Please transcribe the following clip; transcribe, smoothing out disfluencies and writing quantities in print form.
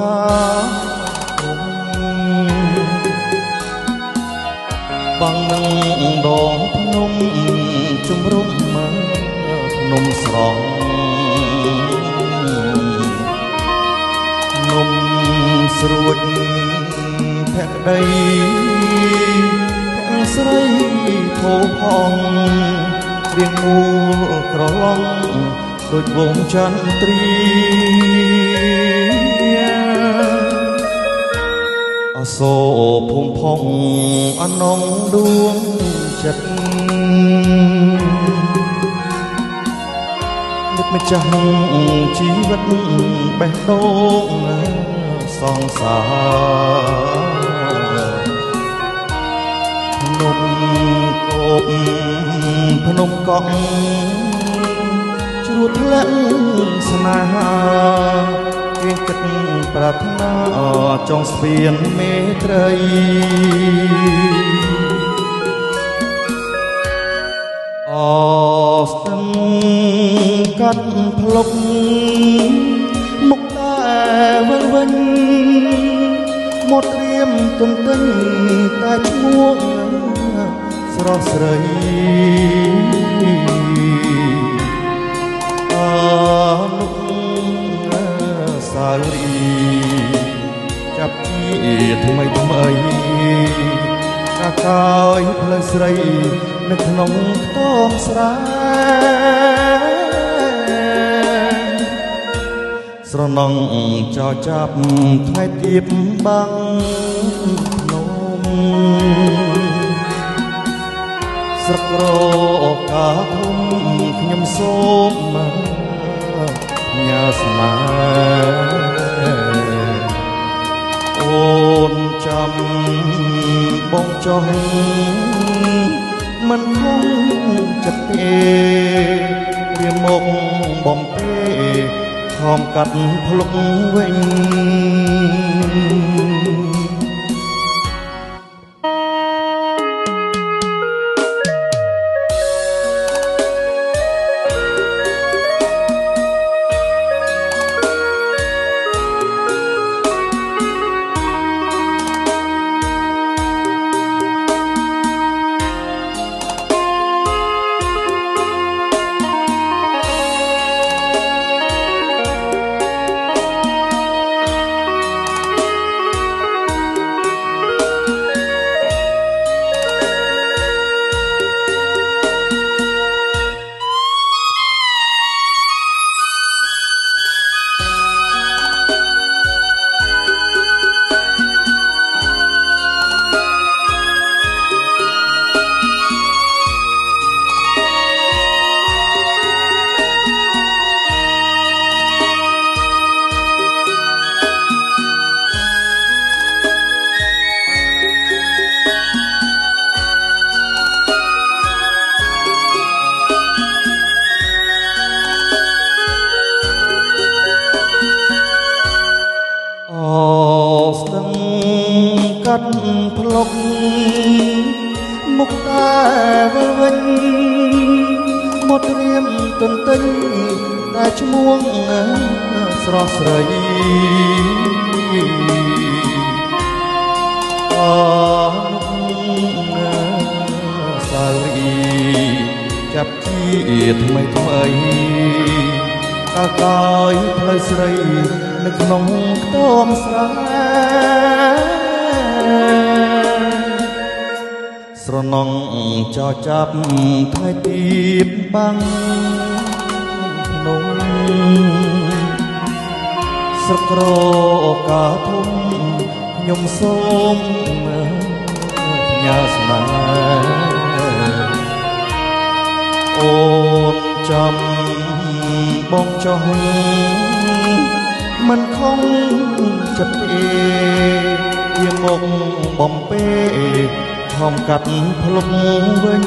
កាបងនឹងដងភ្នំជំរុំមកភ្នំស្រងភ្នំស្រួចភក្តីភក្ស្រីធោផងរៀងមូលក្រឡងដូចវងចន្ទ្រីអសូរភូមិផងអនងដួងចិត្តនឹកម្ចាស់ជីវិតបេះដូងសង្សារភ្នំគប់ភ្នំកក់ជ្រួតធ្លាក់ស្នេហាគេគិតប្រាថ្នាចង់ស្ពានមេត្រីអស្ទឹងកាត់ផ្លុកមុខតែវិញមកត្រៀមទន្ទឹងតែឈ្មោះស្រស់ស្រីនុសារីចាប់ជាថ្មីថ្មីកាកាយផ្លូវស្រីនៅក្នុងខ្ទមស្រែស្រណងចោចាប់ថ្ងៃទៀបបាំងភ្នំស្រករកាធំខ្ញុំសូមមកញ៉ាស្នេហ៍អូនចាំបងចង់មិនគង់ចិត្តទេវាមកបំពេខំកាត់ភ្លុកវិញកាត់ផ្លុកមុខតែវិញមកត្រៀមទន្ទឹងតែឈ្មោះស្រស់ស្រីសារីចាប់ជាថ្មីថ្មីកាកាយផ្លូវស្រីនៅក្នុងខ្ទមស្រែស្រណងចោចាប់ថ្ងៃទៀបបាំងភ្នំស្រករកាធំខ្ញុំសូមផ្ញើស្នេហ៍អូនចាំបងចង់មិនខំចិត្តទេវាមកបំពេខំកាត់ភ្លុកវិញ